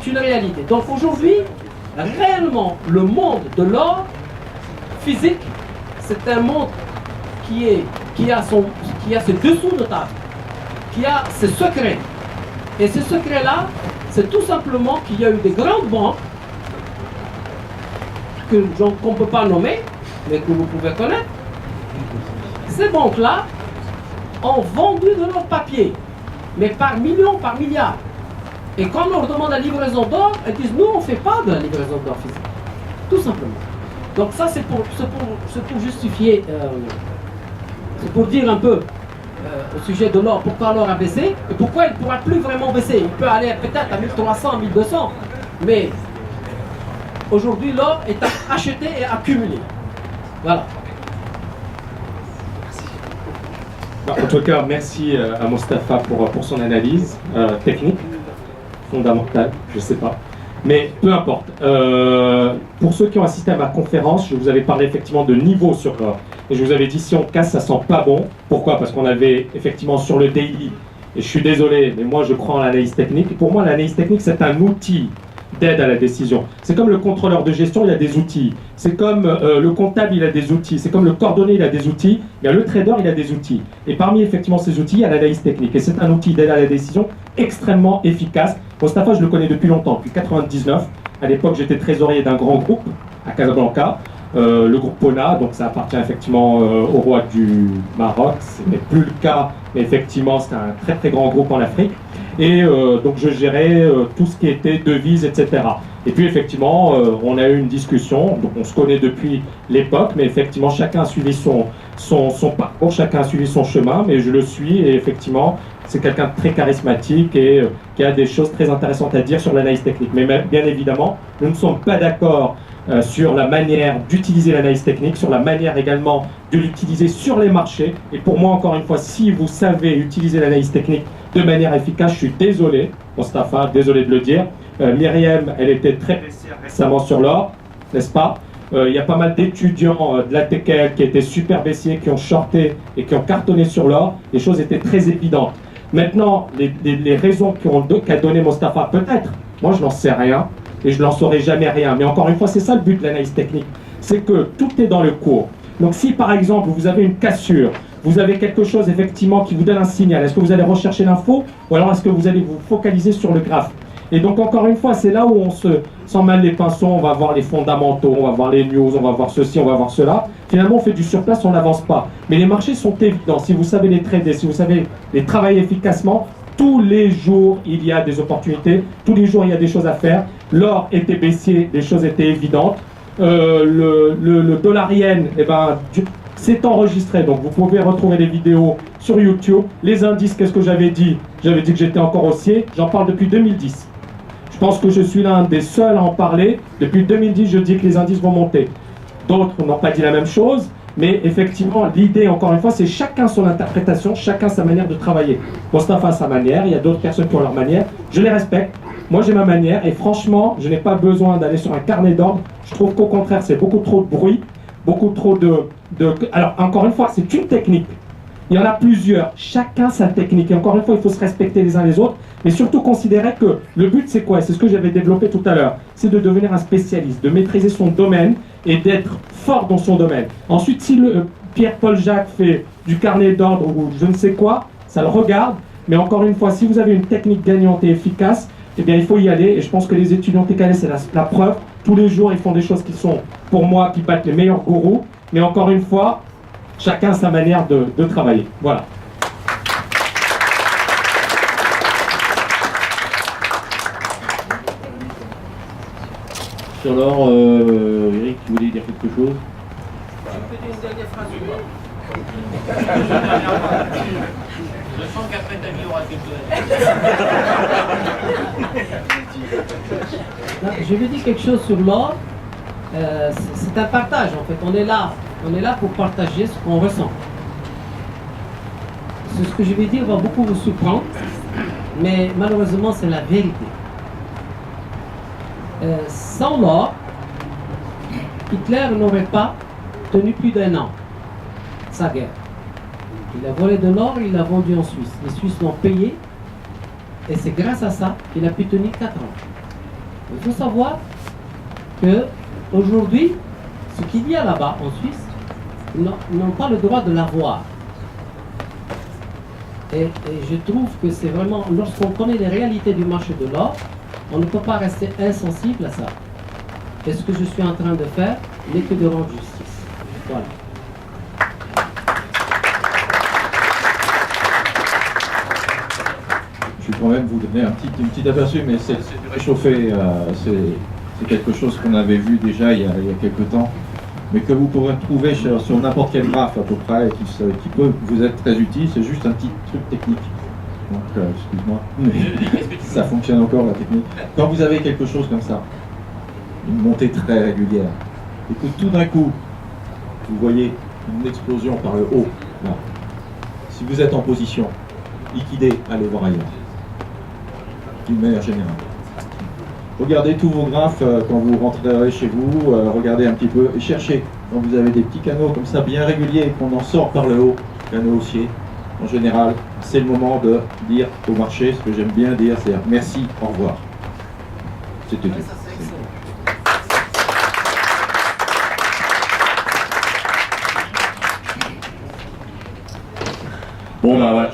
c'est une réalité. Donc aujourd'hui, réellement, le monde de l'or physique, c'est un monde qui a ses dessous de table, qui a ses secrets. Et ces secrets-là, c'est tout simplement qu'il y a eu des grandes banques qu'on ne peut pas nommer, mais que vous pouvez connaître. Ces banques-là ont vendu de leur papier, mais par millions, par milliards. Et quand on leur demande la livraison d'or, elles disent nous on ne fait pas de la livraison d'or physique. Tout simplement. Donc ça c'est pour justifier, c'est pour dire un peu au sujet de l'or, pourquoi l'or a baissé et pourquoi il ne pourra plus vraiment baisser. Il peut aller peut-être à 1300, 1200, mais aujourd'hui l'or est acheté et accumulé. Voilà. En tout cas, merci à Mostafa pour son analyse technique, fondamentale, je ne sais pas. Mais peu importe. Pour ceux qui ont assisté à ma conférence, je vous avais parlé effectivement de niveau sur l'or. Et je vous avais dit, si on casse, ça sent pas bon. Pourquoi? Parce qu'on avait effectivement sur le daily, et je suis désolé, mais moi je crois en l'analyse technique. Et pour moi, l'analyse technique, c'est un outil d'aide à la décision. C'est comme le contrôleur de gestion, il a des outils. C'est comme le comptable, il a des outils. C'est comme le cordonnier, il a des outils. Il y a le trader, il a des outils. Et parmi effectivement ces outils, il y a l'analyse technique. Et c'est un outil d'aide à la décision extrêmement efficace. Mostafa, je le connais depuis longtemps, depuis 1999. À l'époque, j'étais trésorier d'un grand groupe à Casablanca, le groupe Pona. Donc ça appartient effectivement au roi du Maroc. Ce n'est plus le cas, mais effectivement, c'est un très très grand groupe en Afrique. Et donc je gérais tout ce qui était devises, etc. Et puis effectivement, on a eu une discussion, donc on se connaît depuis l'époque, mais effectivement chacun a suivi son parcours, chacun a suivi son chemin, mais je le suis et effectivement c'est quelqu'un de très charismatique et qui a des choses très intéressantes à dire sur l'analyse technique. Mais bien évidemment, nous ne sommes pas d'accord sur la manière d'utiliser l'analyse technique, sur la manière également de l'utiliser sur les marchés. Et pour moi, encore une fois, si vous savez utiliser l'analyse technique de manière efficace, je suis désolé, Mostafa, désolé de le dire. Myriam, elle était très baissière récemment sur l'or, n'est-ce pas? Il y a pas mal d'étudiants de la TKL qui étaient super baissiers, qui ont shorté et qui ont cartonné sur l'or. Les choses étaient très évidentes. Maintenant, les raisons qu'a donné Mostafa, peut-être, moi je n'en sais rien et je n'en saurai jamais rien. Mais encore une fois, c'est ça le but de l'analyse technique, c'est que tout est dans le cours. Donc si par exemple vous avez une cassure, vous avez quelque chose effectivement qui vous donne un signal, est-ce que vous allez rechercher l'info ou alors est-ce que vous allez vous focaliser sur le graphe? Et donc encore une fois, c'est là où on s'en mêle les pinceaux, on va voir les fondamentaux, on va voir les news, on va voir ceci, on va voir cela. Finalement, on fait du surplace, on n'avance pas. Mais les marchés sont évidents. Si vous savez les trader, si vous savez les travailler efficacement, tous les jours, il y a des opportunités. Tous les jours, il y a des choses à faire. L'or était baissier, les choses étaient évidentes. Le dollar yen, eh ben, c'est enregistré. Donc, vous pouvez retrouver les vidéos sur YouTube. Les indices, qu'est-ce que j'avais dit? J'avais dit que j'étais encore haussier. J'en parle depuis 2010. Je pense que je suis l'un des seuls à en parler. Depuis 2010, je dis que les indices vont monter. D'autres n'ont pas dit la même chose, mais effectivement, l'idée, encore une fois, c'est chacun son interprétation, chacun sa manière de travailler. Mostafa a sa manière, il y a d'autres personnes qui ont leur manière. Je les respecte. Moi, j'ai ma manière et franchement, je n'ai pas besoin d'aller sur un carnet d'ordre. Je trouve qu'au contraire, c'est beaucoup trop de bruit, beaucoup trop de... Alors, encore une fois, c'est une technique. Il y en a plusieurs, chacun sa technique. Et encore une fois, il faut se respecter les uns les autres, mais surtout considérer que le but, c'est quoi? C'est ce que j'avais développé tout à l'heure. C'est de devenir un spécialiste, de maîtriser son domaine et d'être fort dans son domaine. Ensuite, si Pierre-Paul Jacques fait du carnet d'ordre ou je ne sais quoi, ça le regarde. Mais encore une fois, si vous avez une technique gagnante et efficace, eh bien, il faut y aller. Et je pense que les étudiants TKL, c'est la preuve. Tous les jours, ils font des choses qui sont, pour moi, qui battent les meilleurs gourous. Mais encore une fois, chacun a sa manière de travailler. Voilà. Sur l'or, Eric, tu voulais dire quelque chose? Je peux dire une dernière phrase sur l'or. Je sens qu'après ta vie, il y aura quelque chose. Je vais dire quelque chose sur l'or. C'est un partage en fait. On est là pour partager ce qu'on ressent. Ce que je vais dire va beaucoup vous surprendre, mais malheureusement c'est la vérité. Sans l'or, Hitler n'aurait pas tenu plus d'1 an sa guerre. Il a volé de l'or, il l'a vendu en Suisse. Les Suisses l'ont payé et c'est grâce à ça qu'il a pu tenir 4 ans. Il faut savoir que aujourd'hui, ce qu'il y a là-bas en Suisse, ils n'ont pas le droit de l'avoir. Et je trouve que c'est vraiment, lorsqu'on connaît les réalités du marché de l'or, on ne peut pas rester insensible à ça. Et ce que je suis en train de faire n'est que de rendre justice. Voilà. Je vais quand même vous donner une petite aperçu, mais c'est du réchauffé. C'est quelque chose qu'on avait vu déjà il y a quelques temps, mais que vous pourrez trouver sur n'importe quel graphe à peu près, qui peut vous être très utile. C'est juste un petit truc technique. Donc, excuse-moi, mais ça fonctionne encore la technique. Quand vous avez quelque chose comme ça, une montée très régulière, et que tout d'un coup, vous voyez une explosion par le haut, là. Si vous êtes en position, liquidez, allez voir ailleurs. D'une manière générale. Regardez tous vos graphes quand vous rentrerez chez vous, regardez un petit peu et cherchez. Quand vous avez des petits canaux comme ça bien réguliers et qu'on en sort par le haut, canaux haussiers, en général, c'est le moment de dire au marché ce que j'aime bien dire, c'est merci, au revoir. C'est tout. Bon, bah ouais.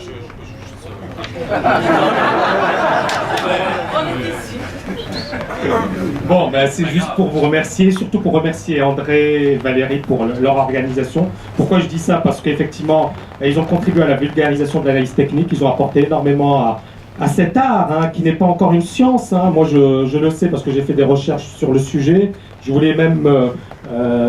Bon, ben, c'est juste pour vous remercier, surtout pour remercier André et Valérie pour leur organisation. Pourquoi je dis ça? Parce qu'effectivement, ils ont contribué à la vulgarisation de l'analyse technique, ils ont apporté énormément à cet art, hein, qui n'est pas encore une science. Hein. Moi, je le sais parce que j'ai fait des recherches sur le sujet. Je voulais même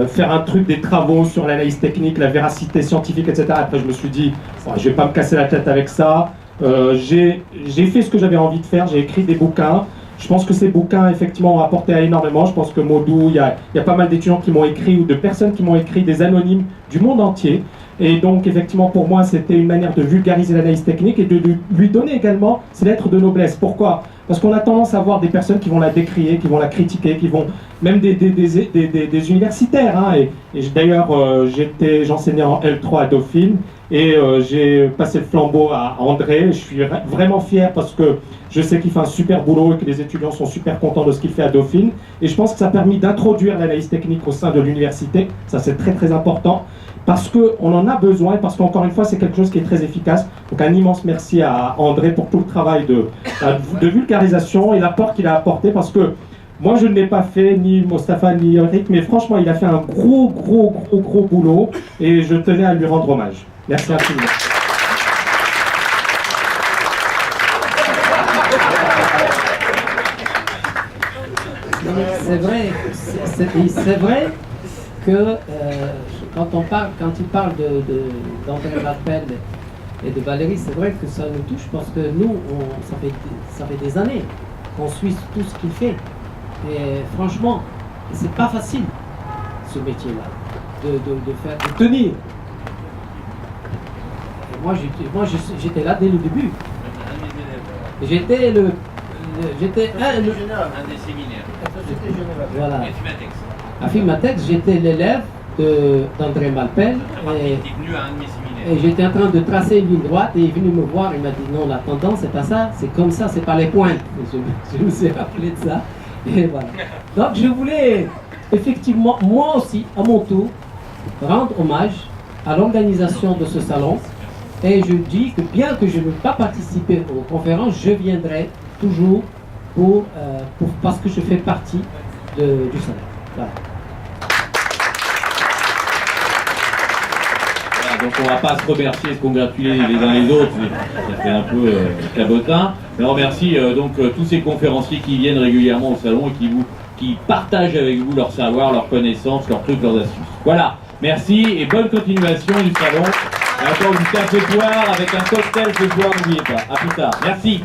faire un truc, des travaux sur l'analyse technique, la véracité scientifique, etc. Après, je me suis dit, bon, je ne vais pas me casser la tête avec ça. J'ai fait ce que j'avais envie de faire, j'ai écrit des bouquins. Je pense que ces bouquins, effectivement, ont apporté énormément. Je pense que Modou, il y a pas mal d'étudiants qui m'ont écrit ou de personnes qui m'ont écrit, des anonymes du monde entier. Et donc, effectivement, pour moi, c'était une manière de vulgariser l'analyse technique et de lui donner également ses lettres de noblesse. Pourquoi? Parce qu'on a tendance à voir des personnes qui vont la décrier, qui vont la critiquer, qui vont... Même des universitaires. Hein. Et d'ailleurs, j'enseignais en L3 à Dauphine. Et j'ai passé le flambeau à André. Je suis vraiment fier parce que je sais qu'il fait un super boulot et que les étudiants sont super contents de ce qu'il fait à Dauphine. Et je pense que ça a permis d'introduire l'analyse technique au sein de l'université. Ça, c'est très très important parce qu'on en a besoin et parce qu'encore une fois, c'est quelque chose qui est très efficace. Donc un immense merci à André pour tout le travail de vulgarisation et l'apport qu'il a apporté parce que moi, je ne l'ai pas fait, ni Mostafa, ni Eric, mais franchement, il a fait un gros boulot et je tenais à lui rendre hommage. Merci infiniment. C'est vrai que quand il parle d'André Malpel et de Valérie, c'est vrai que ça nous touche parce que nous, ça fait des années qu'on suit tout ce qu'il fait. Et franchement, c'est pas facile ce métier-là, de tenir. Et moi, j'étais là dès le début. J'étais un des séminaires. Voilà. À Filmatex, j'étais l'élève d'André Malpel. Et j'étais en train de tracer une ligne droite et il est venu me voir, il m'a dit non, la tendance c'est pas ça, c'est comme ça, c'est pas les pointes. Et je me suis rappelé de ça. Et voilà. Donc je voulais effectivement, moi aussi, à mon tour, rendre hommage à l'organisation de ce salon. Et je dis que bien que je ne veux pas participer aux conférences, je viendrai toujours parce que je fais partie du salon. Voilà. Donc on va pas se remercier et se congratuler les uns les autres, ça fait un peu cabotin. Mais on remercie tous ces conférenciers qui viennent régulièrement au salon et qui partagent avec vous leur savoir, leurs connaissances, leurs trucs, leurs astuces. Voilà, merci et bonne continuation du salon. Et encore une café poire avec un cocktail ce soir, n'oubliez pas. À plus tard. Merci.